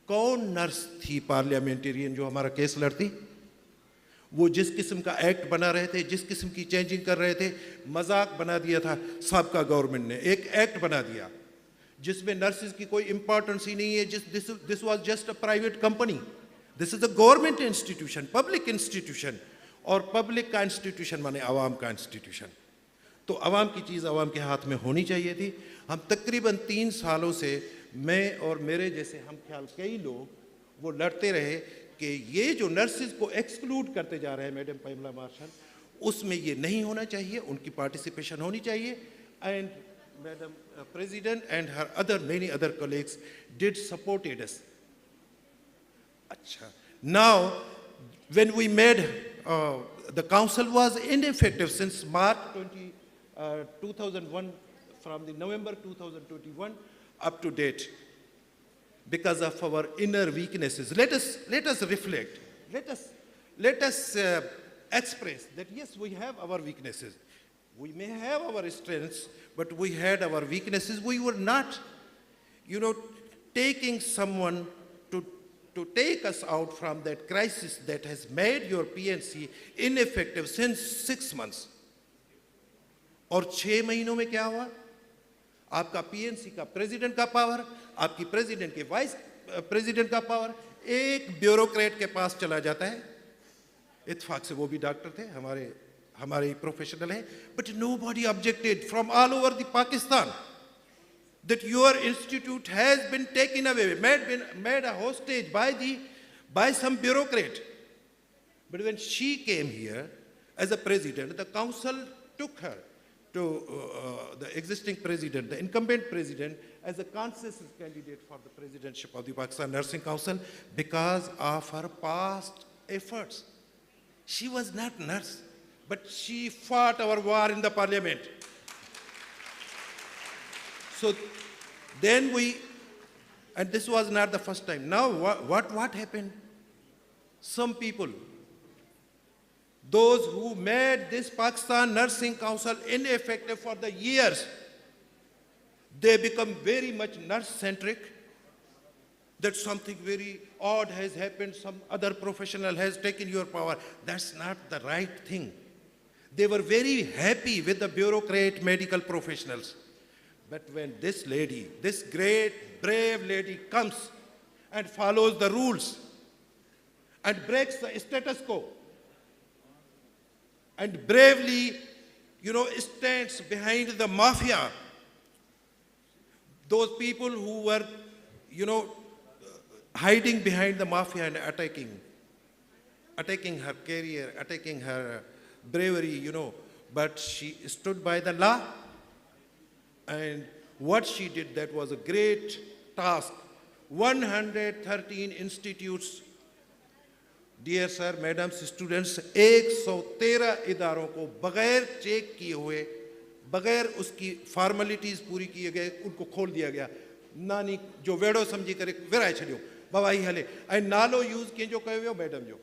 कौन नर्स थी पार्लियामेंटेरियन जो हमारा केस लड़ती? वो जिस किस्म का एक्ट बना रहे थे, जिस किस्म की चेंजिंग कर रहे थे, मजाक बना दिया था साबका गवर्नमेंट ने। एक एक्ट बना दिया जिसमें नर्सेज की कोई इंपॉर्टेंस ही नहीं है। This was just a private company. This is a government institution, public institution, और पब्लिक का इंस्टीट्यूशन माने आवाम का इंस्टीट्यूशन। तो आवाम की चीज़ आवाम के हाथ में होनी चाहिए थी। हम तकरीबन 3 सालों से, मैं और मेरे जैसे हम ख्याल कई लोग वो लड़ते रहे कि ये जो नर्सेज को एक्सक्लूड करते जा रहे हैं मैडम पैमला मार्शल, उसमें ये नहीं होना चाहिए, उनकी पार्टिसिपेशन होनी चाहिए। And madam president and her other many other colleagues did supported us. अच्छा, now when we made the council was ineffective since March 2001, from the November 2021 up to date, because of our inner weaknesses. Let us reflect. Let us express that yes, we have our weaknesses. We may have our strengths, but we had our weaknesses. We were not, taking someone to take us out from that crisis that has made your PNC ineffective since 6 months. और 6 महीनों में क्या हुआ? आपका PNC का president का power, आपकी president के वाइस प्रेसिडेंट का पावर एक ब्यूरोक्रेट के पास चला जाता है। इत्तेफाक से वो भी डॉक्टर थे, हमारे प्रोफेशनल हैं, but nobody objected from all over the Pakistan that your institute has been taken away, made a hostage by some bureaucrat. But when she came here as a president, the council took her to the existing president, the incumbent president, as a consensus candidate for the presidentship of the Pakistan Nursing Council because of her past efforts. She was not nurse, but she fought our war in the parliament. So then and this was not the first time. Now what happened? Some people, those who made this Pakistan Nursing Council ineffective for the years, they become very much nurse-centric, that something very odd has happened, some other professional has taken your power. That's not the right thing. They were very happy with the bureaucrat medical professionals. But when this lady, this great, brave lady comes and follows the rules and breaks the status quo and bravely, stands behind the mafia, those people who were, hiding behind the mafia and attacking her career, attacking her bravery, but she stood by the law. And what she did, that was a great task. 113 institutes, dear sir, madams, students, 113 इदारों को बगैर check किए हुए, बगैर उसकी formalities पूरी किए गए, उनको खोल दिया गया। नानी जो वेड़ो समझी करे वेराय छड़ियो बवाई हले ऐं नालो यूज किए जो कयो वियो मैडम जो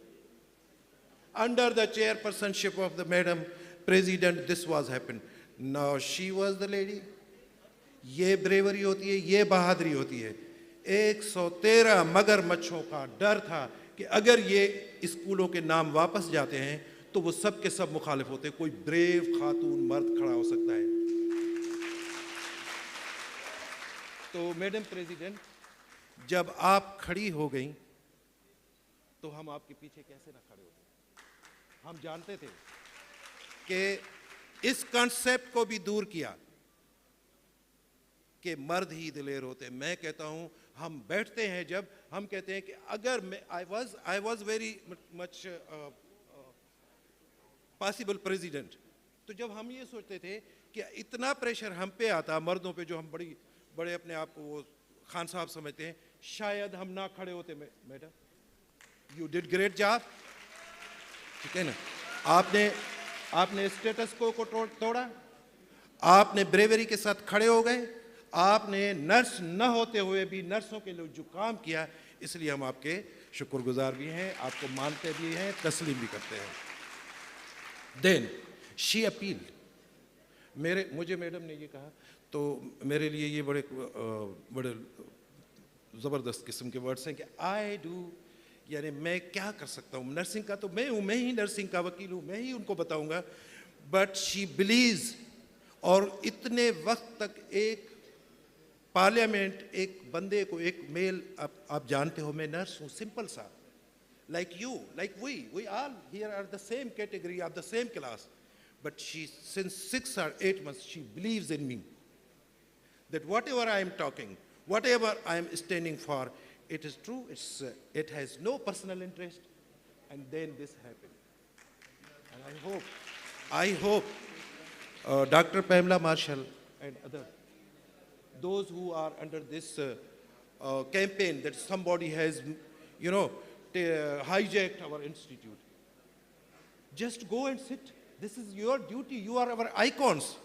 under the chairpersonship of the madam president this was happened. Now she was the lady. ये ब्रेवरी होती है, ये बहादुरी होती है। 113 मगरमच्छों का डर था कि अगर ये स्कूलों के नाम वापस जाते हैं तो वो सब के सब मुखालिफ होते, कोई ब्रेव खातून मर्द खड़ा हो सकता है। तो मैडम प्रेसिडेंट, जब आप खड़ी हो गई तो हम आपके पीछे कैसे ना खड़े होते। हम जानते थे कि इस कॉन्सेप्ट को भी दूर किया कि मर्द ही दिलेर होते। मैं कहता हूं हम बैठते हैं जब हम कहते हैं कि अगर मैं I was very much possible president, तो जब हम ये सोचते थे कि इतना प्रेशर हम पे आता मर्दों पे, जो हम बड़े अपने आप को वो खान साहब समझते हैं, शायद हम ना खड़े होते। Madam you did great job, ठीक है ना। आपने स्टेटस को तोड़ा, आपने ब्रेवरी के साथ खड़े हो गए, आपने नर्स न होते हुए भी नर्सों के लिए जो काम किया, इसलिए हम आपके शुक्रगुजार भी हैं, आपको मानते भी हैं, तस्लीम भी करते हैं। देन शी अपील, मुझे मैडम ने ये कहा तो मेरे लिए ये बड़े ज़बरदस्त किस्म के वर्ड्स हैं कि आई डू, यानी मैं क्या कर सकता हूँ, नर्सिंग का तो मैं हूँ, मैं ही नर्सिंग का वकील हूँ, मैं ही उनको बताऊँगा, बट शी बिलीव्स। और इतने वक्त तक एक पार्लियामेंट, एक बंदे को, एक मेल, आप जानते हो मैं नर्स हूँ, सिंपल सा, like you, like we all here are the same category, of the same class, but she, since 6 or 8 months, she believes in me, that whatever I am talking, whatever I am standing for, it is true, it has no personal interest, and then this happened. And I hope Dr. Pamela Marshall and others, those who are under this campaign that somebody has, hijacked our institute, just go and sit. This is your duty. You are our icons.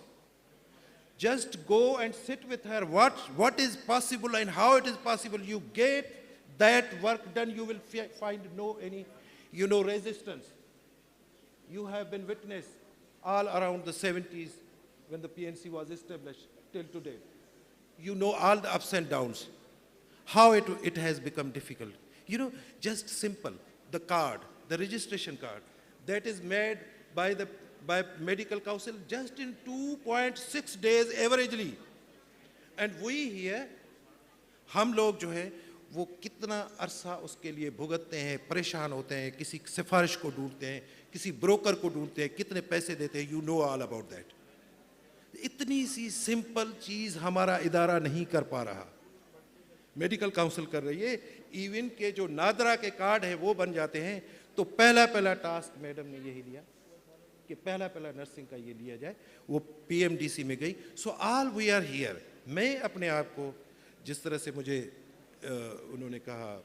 Just go and sit with her. What is possible and how it is possible. You get that work done. You will find any resistance. You have been witness all around the 70s when the PNC was established till today. You know all the ups and downs, how it has become difficult. Just simple, the card, the registration card, that is made by medical council just in 2.6 days averagely. And we here, हम लोग जो है वो कितना अरसा उसके लिए भुगतते हैं, परेशान होते हैं, किसी सिफारिश को ढूंढते हैं, किसी ब्रोकर को ढूंढते हैं, कितने पैसे देते हैं, you know all about that. इतनी सी सिंपल चीज़ हमारा इदारा नहीं कर पा रहा, मेडिकल काउंसिल कर रही है। इवन के जो नादरा के कार्ड है वो बन जाते हैं, तो पहला टास्क मैडम ने यही लिया कि पहला नर्सिंग का ये लिया जाए। वो पीएमडीसी में गई। So all we are here. मैं अपने आप को जिस तरह से मुझे उन्होंने कहा,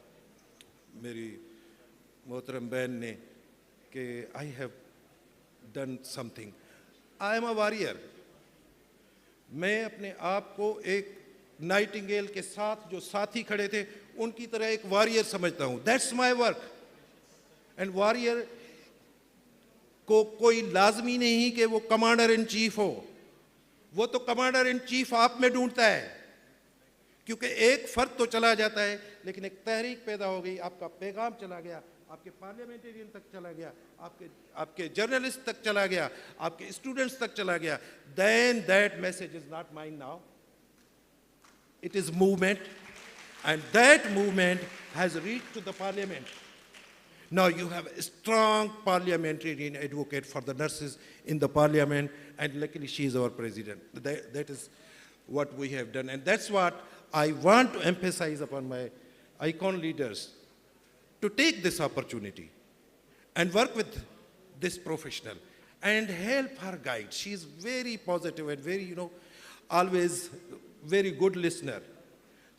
मेरी मोहतरम बहन ने, कि I have done something, I am a warrior. मैं अपने आप को एक नाइटिंगेल के साथ जो साथी खड़े थे उनकी तरह एक वॉरियर समझता हूँ। That's my work. And warrior को कोई लाजमी नहीं कि वो कमांडर इन चीफ हो, वो तो कमांडर इन चीफ आप में ढूंढता है, क्योंकि एक फर्द तो चला जाता है लेकिन एक तहरीक पैदा हो गई, आपका पैगाम चला गया, आपके पार्लियामेंटेरियन तक चला गया, आपके जर्नलिस्ट तक चला गया, आपके स्टूडेंट्स तक चला गया। Then that message is not mine now, it is movement, and that movement has reached to the parliament. Now you have a strong parliamentarian advocate for the nurses in the parliament, and luckily she is our president. That is what we have done, and that's what I want to emphasize upon my icon leaders, to take this opportunity and work with this professional and help her guide. She is very positive and very, always very good listener.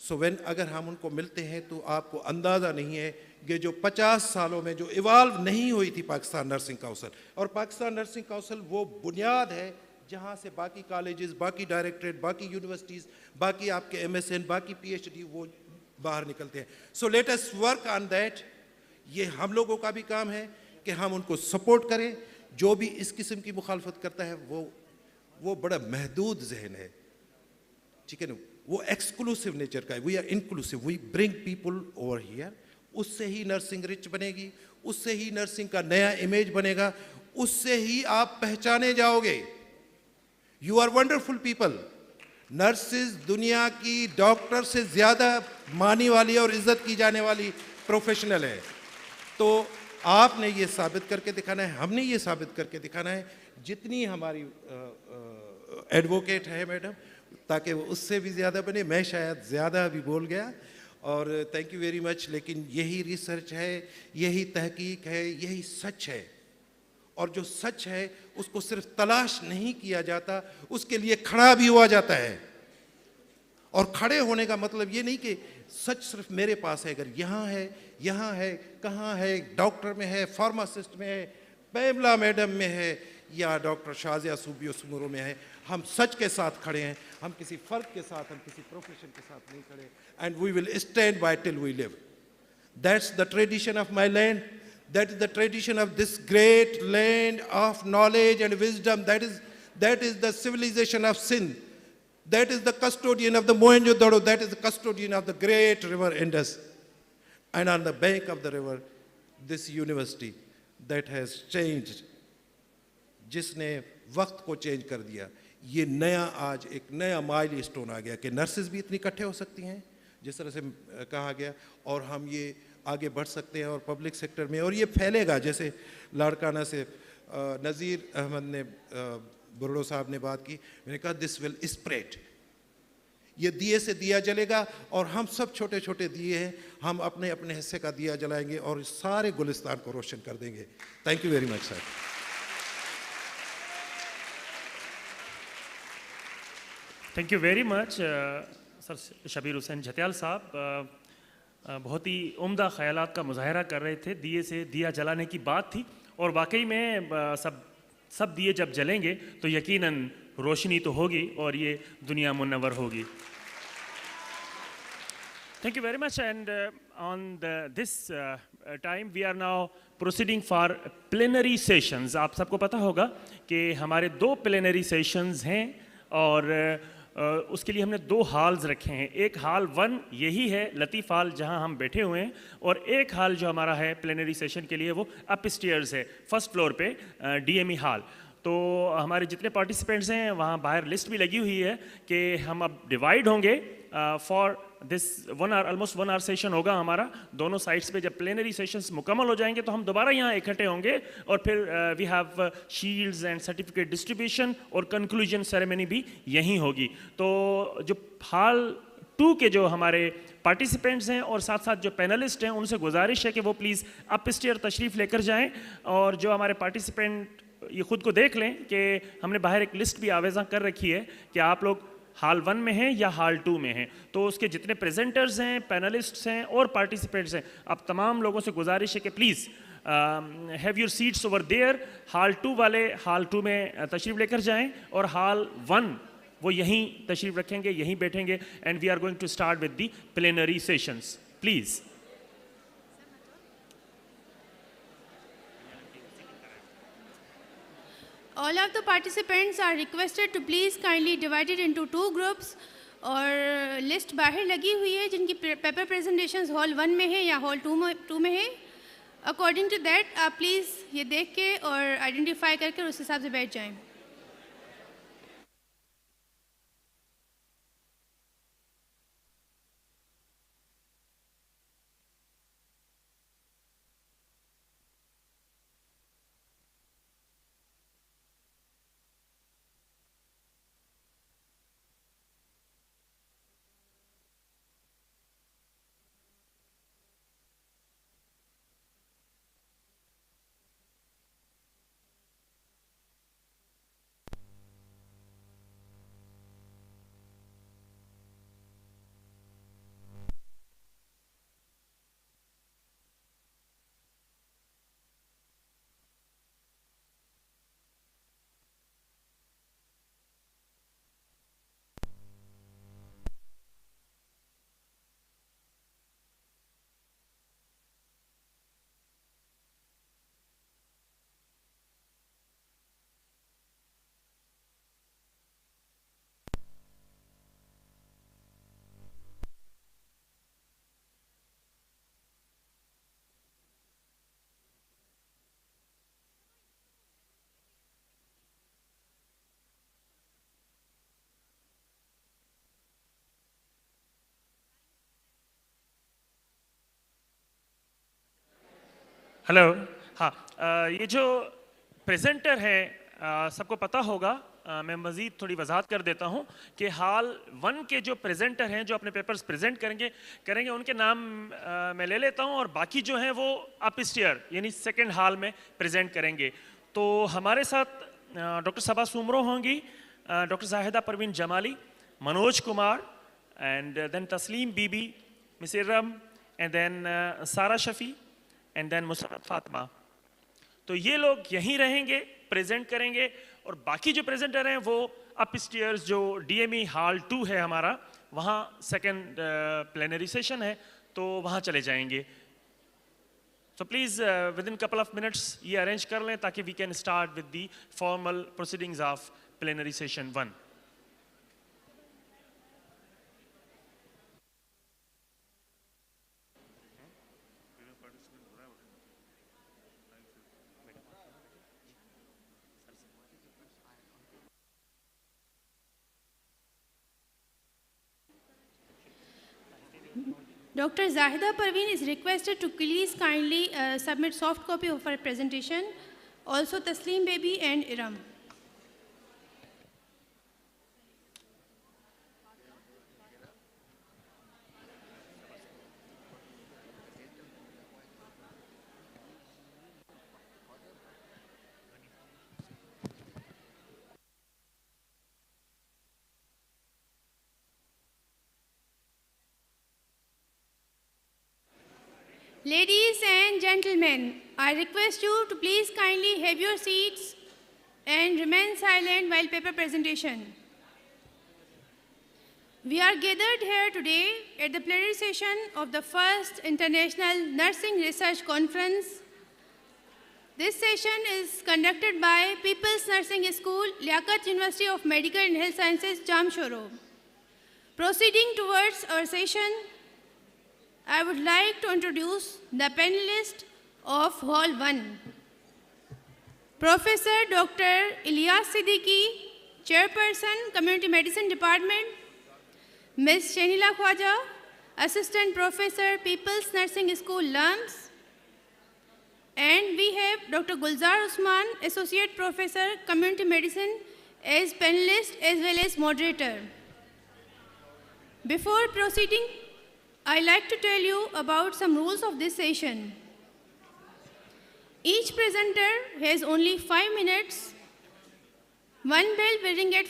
So when अगर हम उनको मिलते हैं तो आपको अंदाज़ा नहीं है कि जो 50 सालों में जो इवाल्व नहीं हुई थी पाकिस्तान नर्सिंग काउंसिल, और पाकिस्तान नर्सिंग काउंसिल वो बुनियाद है जहाँ से बाकी कॉलेजेस, बाकी डायरेक्टरेट, बाकी यूनिवर्सिटीज़, बाकी आपके MSN, बाकी PhD वो बाहर निकलते हैं। So let us work on that. ये हम लोगों का भी काम है कि हम उनको सपोर्ट करें। जो भी इस किस्म की मुखालफत करता है वो बड़ा महदूद जहन है, ठीक है ना, वो एक्सक्लूसिव नेचर का है। We are inclusive, we bring people over here. उससे ही नर्सिंग रिच बनेगी, उससे ही नर्सिंग का नया इमेज बनेगा, उससे ही आप पहचाने जाओगे। You are wonderful people. Nurses दुनिया की डॉक्टर से ज़्यादा मानी वाली और इज्जत की जाने वाली प्रोफेशनल है। तो आपने ये साबित करके दिखाना है, हमने ये साबित करके दिखाना है। जितनी हमारी एडवोकेट है मैडम, ताकि वो उससे भी ज़्यादा बने। मैं शायद ज़्यादा भी बोल गया, और थैंक यू वेरी मच। लेकिन यही रिसर्च है, यही तहकीक है, यही सच है। और जो सच है उसको सिर्फ तलाश नहीं किया जाता, उसके लिए खड़ा भी हुआ जाता है। और खड़े होने का मतलब ये नहीं कि सच सिर्फ मेरे पास है। अगर यहाँ है, कहाँ है, डॉक्टर में है, फार्मासिस्ट में है, पैमला मैडम में है, या डॉक्टर शाजिया सूबियो सुमरो में है, हम सच के साथ खड़े हैं। हम किसी फर्द के साथ, हम किसी प्रोफेशन के साथ नहीं खड़े। And we will stand by till we live. That's the tradition of my land, That is the tradition of this great land of knowledge and wisdom. That is the civilization of Sindh. That is the custodian of the Mohenjo-daro. That is the custodian of the great river Indus. And on the bank of the river, this university that has changed, जिसने वक्त को change कर दिया. ये नया आज एक नया माइलस्टोन आ गया कि नर्सेज भी इतनी इकट्ठे हो सकती हैं जिस तरह से कहा गया, और हम ये आगे बढ़ सकते हैं और पब्लिक सेक्टर में, और ये फैलेगा. जैसे लाड़काना से नज़ीर अहमद ने, बुर्रो साहब ने बात की, मैंने कहा दिस विल स्प्रेड. ये दिए से दिया जलेगा और हम सब छोटे छोटे दिए हैं, हम अपने अपने हिस्से का दिया जलाएंगे और सारे गुलिस्तान को रोशन कर देंगे. Thank you very much sir. Thank you very much sir Shabir Hussain Jhatyal साहब. बहुत ही उम्दा ख्यालात का मुजाहरा कर रहे थे. दिए से दिया जलाने की बात थी और वाकई में सब दिए जब जलेंगे तो यकीनन रोशनी तो होगी और ये दुनिया मुनव्वर होगी. Thank you very much. And on this time, we are now proceeding for plenary sessions. आप सबको पता होगा कि हमारे 2 plenary sessions हैं और उसके लिए हमने 2 halls रखे हैं. एक hall 1 यही है, लतीफ़ हॉल, जहां हम बैठे हुए हैं, और एक hall जो हमारा है plenary session के लिए वो upstairs है, फर्स्ट फ्लोर पे DME hall. तो हमारे जितने पार्टिसिपेंट्स हैं वहाँ बाहर लिस्ट भी लगी हुई है कि हम अब डिवाइड होंगे for this 1 hour, almost 1 hour session होगा हमारा दोनों साइड्स पे. जब प्लेनरी सेशंस मुकम्मल हो जाएंगे तो हम दोबारा यहाँ इकट्ठे होंगे और फिर we have shields and certificate distribution और कंक्लूजन सेरेमनी भी यहीं होगी. तो जो हॉल 2 के जो हमारे पार्टिसिपेंट्स हैं और साथ साथ जो पैनलिस्ट हैं उनसे गुजारिश है कि वो प्लीज़ अपस्टेयर तशरीफ़ लेकर जाएँ, और जो हमारे पार्टिसिपेंट ये खुद को देख लें कि हमने बाहर एक लिस्ट भी आवेज़ा कर रखी है कि आप लोग हॉल 1 में हैं या हॉल 2 में हैं. तो उसके जितने प्रेजेंटर्स हैं, पैनलिस्ट्स हैं और पार्टिसिपेंट्स हैं, आप तमाम लोगों से गुजारिश है कि please have your seats over there. Hall 2 वाले हॉल 2 में तशरीफ़ लेकर जाएं और हॉल 1 वो यहीं तशरीफ़ रखेंगे, यहीं बैठेंगे. And we are going to start with the plenary sessions. Please. All of the participants are requested to please kindly divide it into 2 groups. और लिस्ट बाहर लगी हुई है जिनकी पेपर प्रेजेंटेशंस हॉल 1 में है या हॉल 2 में है. अकॉर्डिंग टू दैट आप प्लीज़ ये देख के और आइडेंटिफाई करके उस हिसाब से बैठ जाएं. हेलो. हाँ, ये जो प्रेजेंटर हैं सबको पता होगा, मैं मज़ीद थोड़ी वजाहत कर देता हूँ कि हॉल 1 के जो प्रेजेंटर हैं जो अपने पेपर्स प्रेजेंट करेंगे उनके नाम मैं ले लेता हूँ, और बाकी जो हैं वो अपस्टेयर यानी सेकंड हॉल में प्रेजेंट करेंगे. तो हमारे साथ डॉक्टर सबा सुमरो होंगी, doctor Zahida Parveen Jamali, Manoj Kumar, and then Tasleem Bibi, miss Iram, and then Sara Shafi, and then Musarrat Fatima. तो ये लोग यहीं रहेंगे, प्रेजेंट करेंगे, और बाकी जो प्रेजेंटर हैं वो अपस्टेयर्स जो DME हॉल 2 है हमारा, वहाँ सेकंड प्लेनरी सेशन है तो वहाँ चले जाएंगे. So please, within couple of minutes, ये arrange कर लें ताकि we can start with the formal proceedings of plenary session 1. Dr. Zahida Parveen is requested to please kindly submit soft copy of her presentation. Also Tasleem Baby and Iram. Ladies and gentlemen, I request you to please kindly have your seats and remain silent while paper presentation. We are gathered here today at the plenary session of the first International Nursing Research Conference. This session is conducted by People's Nursing School, Liaquat University of Medical and Health Sciences, Jamshoro. Proceeding towards our session, I would like to introduce the panelists of Hall 1. Professor Dr. Ilyas Siddiqui, Chairperson, Community Medicine Department. Ms. Shenila Khwaja, Assistant Professor, People's Nursing School, LUMHS. And we have Dr. Gulzar Usman, Associate Professor, Community Medicine, as panelist as well as moderator. Before proceeding, I'd like to tell you about some rules of this session. Each presenter has only 5 minutes. One bell will ring at